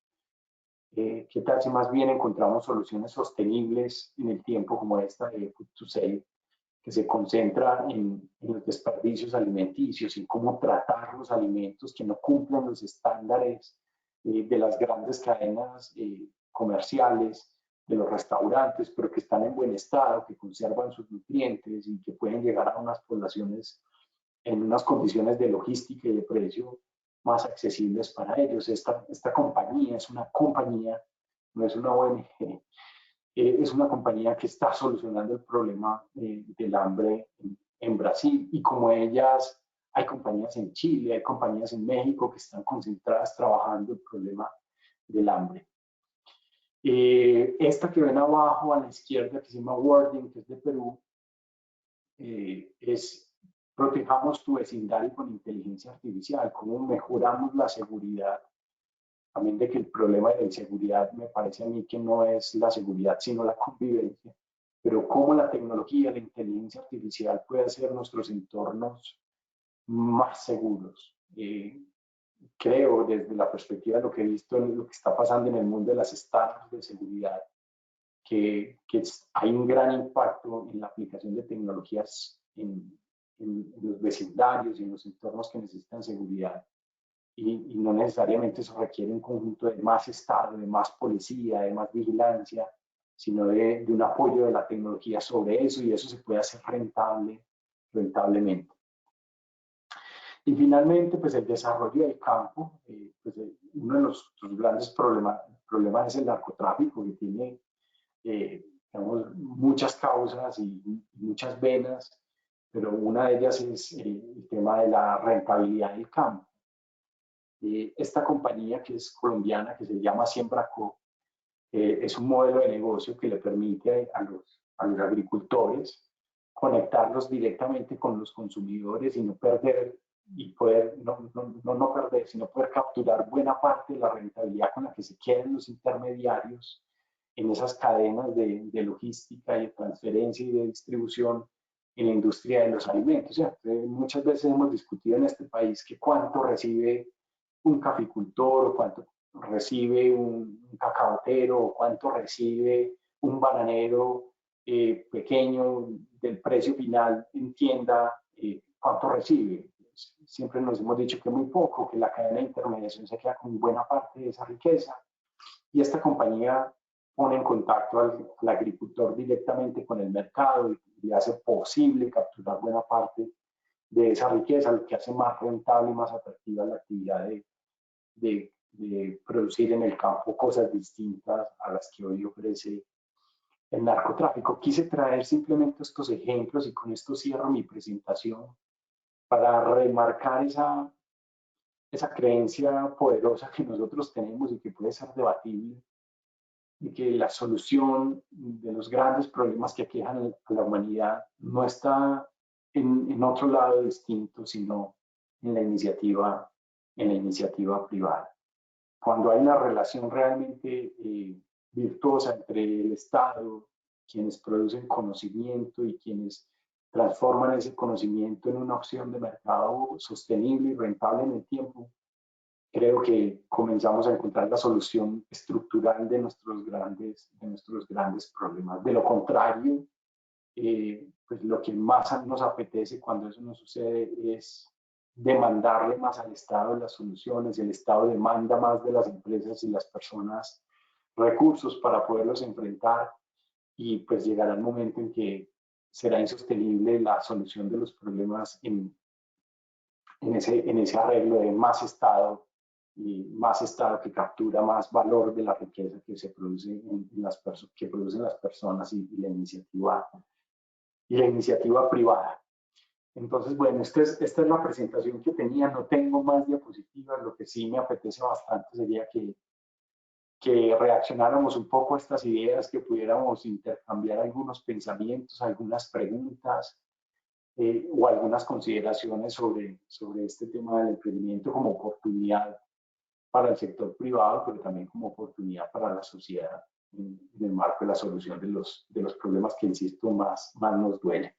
¿Qué tal si más bien encontramos soluciones sostenibles en el tiempo como esta de Food to Save, que se concentra en los desperdicios alimenticios y cómo tratar los alimentos que no cumplen los estándares de las grandes cadenas comerciales, de los restaurantes, pero que están en buen estado, que conservan sus nutrientes y que pueden llegar a unas poblaciones en unas condiciones de logística y de precio más accesibles para ellos. Esta compañía es una compañía, no es una ONG, es una compañía que está solucionando el problema del hambre en Brasil, y como ellas hay compañías en Chile, hay compañías en México que están concentradas trabajando el problema del hambre. Esta que ven abajo a la izquierda, que se llama Wording, que es de Perú, es protejamos tu vecindario con inteligencia artificial, cómo mejoramos la seguridad. También de que el problema de la inseguridad me parece a mí que no es la seguridad, sino la convivencia, pero cómo la tecnología, la inteligencia artificial puede hacer nuestros entornos más seguros. Creo, desde la perspectiva de lo que he visto, en lo que está pasando en el mundo de las startups de seguridad, que hay un gran impacto en la aplicación de tecnologías en los vecindarios y en los entornos que necesitan seguridad. Y no necesariamente eso requiere un conjunto de más Estado, de más policía, de más vigilancia, sino de un apoyo de la tecnología sobre eso, y eso se puede hacer rentablemente. Y finalmente, pues el desarrollo del campo, pues uno de los grandes problemas es el narcotráfico, que tiene digamos, muchas causas y muchas venas, pero una de ellas es el tema de la rentabilidad del campo. Esta compañía, que es colombiana, que se llama Siembraco, es un modelo de negocio que le permite a los agricultores conectarlos directamente con los consumidores y no perder, y poder, no perder, sino poder capturar buena parte de la rentabilidad con la que se quedan los intermediarios en esas cadenas de logística y de transferencia y de distribución en la industria de los alimentos. O sea, muchas veces hemos discutido en este país que cuánto recibe un caficultor, o cuánto recibe un cacaotero, o cuánto recibe un bananero pequeño del precio final en tienda, cuánto recibe. Siempre nos hemos dicho que muy poco, que la cadena de intermediación se queda con buena parte de esa riqueza, y esta compañía pone en contacto al agricultor directamente con el mercado y hace posible capturar buena parte de esa riqueza, lo que hace más rentable y más atractiva la actividad de producir en el campo cosas distintas a las que hoy ofrece el narcotráfico. Quise traer simplemente estos ejemplos, y con esto cierro mi presentación, para remarcar esa creencia poderosa que nosotros tenemos y que puede ser debatible, de que la solución de los grandes problemas que aquejan a la humanidad no está en otro lado distinto, sino en la iniciativa privada. Cuando hay una relación realmente virtuosa entre el Estado, quienes producen conocimiento y quienes transforman ese conocimiento en una opción de mercado sostenible y rentable en el tiempo, creo que comenzamos a encontrar la solución estructural de nuestros grandes problemas. De lo contrario, pues lo que más nos apetece cuando eso no sucede es demandarle más al Estado las soluciones. El Estado demanda más de las empresas y las personas recursos para poderlos enfrentar y pues llegará el momento en que será insostenible la solución de los problemas en ese arreglo de más Estado y más Estado que captura más valor de la riqueza que se produce que producen las personas y la iniciativa privada. Entonces, bueno, esta es la presentación que tenía. No tengo más diapositivas. Lo que sí me apetece bastante sería que reaccionáramos un poco a estas ideas, que pudiéramos intercambiar algunos pensamientos, algunas preguntas o algunas consideraciones sobre este tema del emprendimiento como oportunidad para el sector privado, pero también como oportunidad para la sociedad en el marco de la solución de los problemas que, insisto, más nos duelen.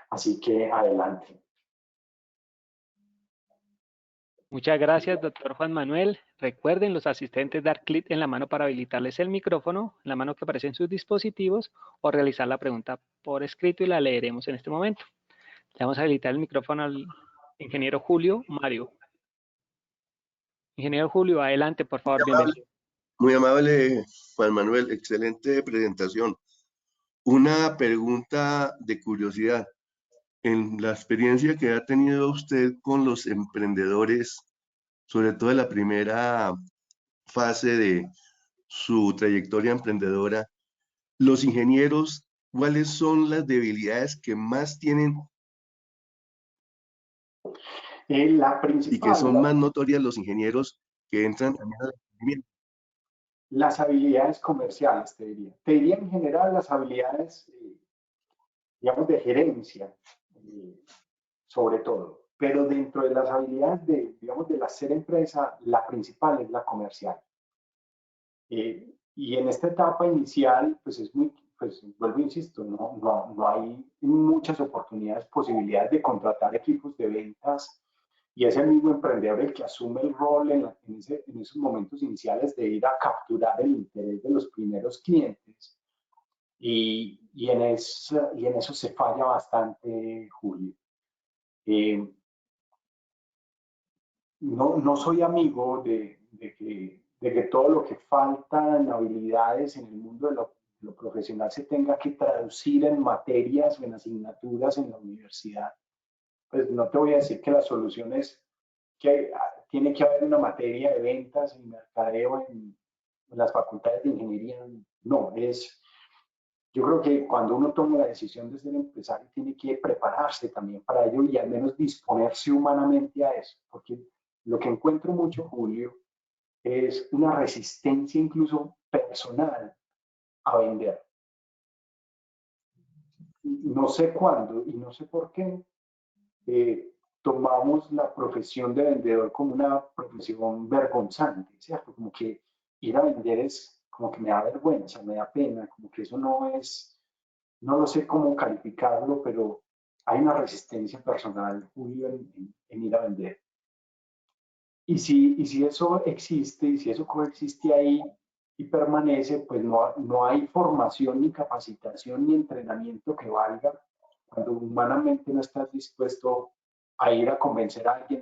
Así que adelante. Muchas gracias, doctor Juan Manuel. Recuerden, los asistentes, dar clic en la mano para habilitarles el micrófono, la mano que aparece en sus dispositivos, o realizar la pregunta por escrito y la leeremos en este momento. Le vamos a habilitar el micrófono al ingeniero Julio Mario. Ingeniero Julio, adelante, por favor, bienvenido. Muy amable, Juan Manuel, excelente presentación. Una pregunta de curiosidad. En la experiencia que ha tenido usted con los emprendedores, sobre todo en la primera fase de su trayectoria emprendedora, los ingenieros, ¿cuáles son las debilidades que más tienen La principal, y que son más notorias los ingenieros que entran también al emprendimiento? Las habilidades comerciales, te diría. Te diría en general las habilidades, digamos, de gerencia, sobre todo. Pero dentro de las habilidades digamos, de la ser empresa, la principal es la comercial. Y en esta etapa inicial, pues vuelvo, insisto, no hay muchas oportunidades, posibilidades de contratar equipos de ventas, y es el mismo emprendedor el que asume el rol en esos momentos iniciales de ir a capturar el interés de los primeros clientes, y en eso se falla bastante, Julio. No soy amigo de que todo lo que falta en habilidades en el mundo de lo profesional se tenga que traducir en materias o en asignaturas en la universidad. Pues no te voy a decir que la solución es que tiene que haber una materia de ventas y mercadeo en las facultades de ingeniería. No, yo creo que cuando uno toma la decisión de ser empresario tiene que prepararse también para ello y al menos disponerse humanamente a eso, porque lo que encuentro mucho, Julio, es una resistencia incluso personal a vender. No sé cuándo y no sé por qué tomamos la profesión de vendedor como una profesión vergonzante, ¿cierto? Como que ir a vender es como que me da vergüenza, me da pena, como que eso no lo sé cómo calificarlo, pero hay una resistencia personal, Julio, en ir a vender. Y si eso existe, y si eso coexiste ahí y permanece, pues no hay formación, ni capacitación, ni entrenamiento que valga cuando humanamente no estás dispuesto a ir a convencer a alguien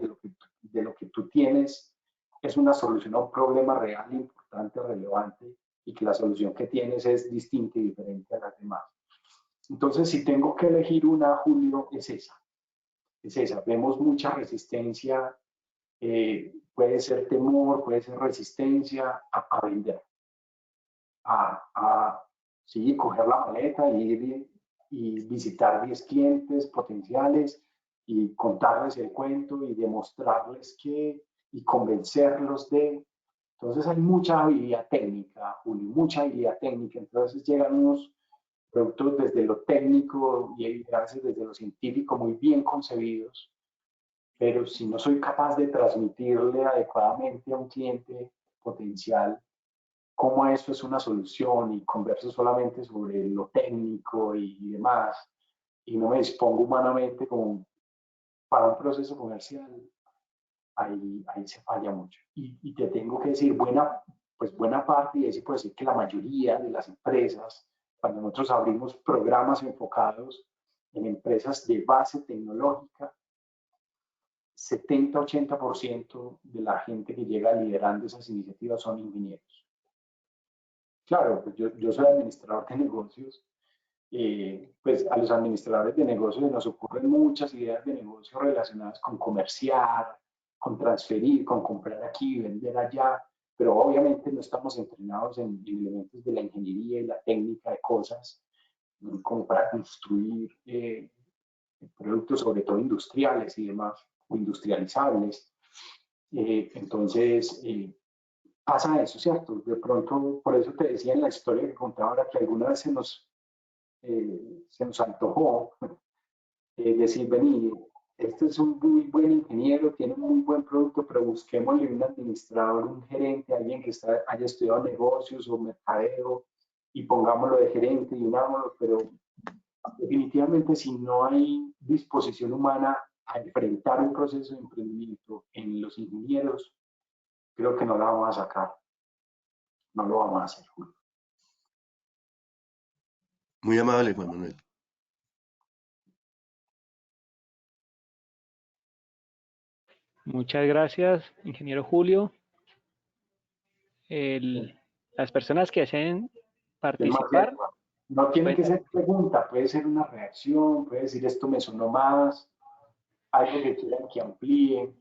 de lo que tú tienes es una solución a un problema real, importante, relevante, y que la solución que tienes es distinta y diferente a las demás. Entonces, si tengo que elegir una, Julio, es esa. Es esa. Vemos mucha resistencia, puede ser temor, puede ser resistencia a vender. Sí, coger la maleta y ir y visitar 10 clientes potenciales y contarles el cuento y demostrarles que, y convencerlos de. Entonces hay mucha habilidad técnica, Julio, mucha habilidad técnica. Entonces llegan unos productos desde lo técnico y a veces desde lo científico muy bien concebidos, pero si no soy capaz de transmitirle adecuadamente a un cliente potencial cómo eso es una solución y converso solamente sobre lo técnico y demás, y no me dispongo humanamente como para un proceso comercial, ahí se falla mucho. Y te tengo que decir, buena parte, y así puedo decir que la mayoría de las empresas, cuando nosotros abrimos programas enfocados en empresas de base tecnológica, 70-80% de la gente que llega liderando esas iniciativas son ingenieros. claro, pues yo soy administrador de negocios. Pues a los administradores de negocios nos ocurren muchas ideas de negocio relacionadas con comerciar, con transferir, con comprar aquí, vender allá, pero obviamente no estamos entrenados en elementos de la ingeniería y la técnica de cosas, como para construir productos, sobre todo industriales y demás, o industrializables. Entonces, pasa eso, ¿cierto? De pronto, por eso te decía en la historia que contaba ahora que alguna vez se nos antojó decir, vení, este es un muy buen ingeniero, tiene un muy buen producto, pero busquémosle un administrador, un gerente, alguien que haya estudiado negocios o mercadeo y pongámoslo de gerente y unámoslo, pero definitivamente si no hay disposición humana a enfrentar un proceso de emprendimiento en los ingenieros, creo que no la vamos a sacar, no lo vamos a hacer. Muy amable, Juan Manuel. Muchas gracias, ingeniero Julio. Las personas que deseen participar, No tiene que pueden, ser pregunta, puede ser una reacción, puede decir esto me sonó más, algo que quieran que amplíe.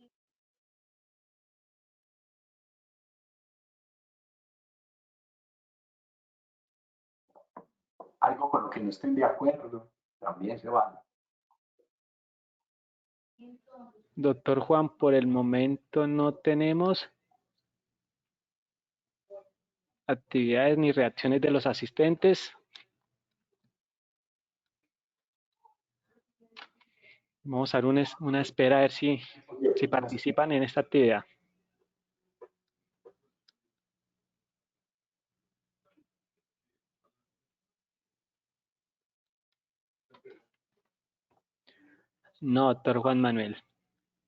Algo con lo que no estén de acuerdo, también se vale. doctor Juan, por el momento no tenemos actividades ni reacciones de los asistentes. Vamos a dar una espera a ver si participan en esta actividad. No, doctor Juan Manuel.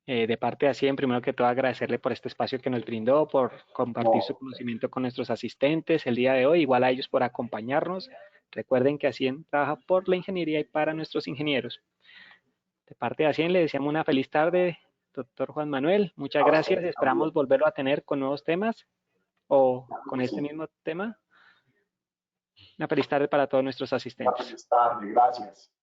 De parte de Ascien, primero que todo agradecerle por este espacio que nos brindó, por compartir su conocimiento con nuestros asistentes el día de hoy, igual a ellos por acompañarnos. Recuerden que Ascien trabaja por la ingeniería y para nuestros ingenieros. De parte de Ascien le deseamos una feliz tarde, doctor Juan Manuel. Muchas gracias. Esperamos volverlo a tener con nuevos temas o con este mismo tema. Una feliz tarde para todos nuestros asistentes. Una feliz tarde, gracias.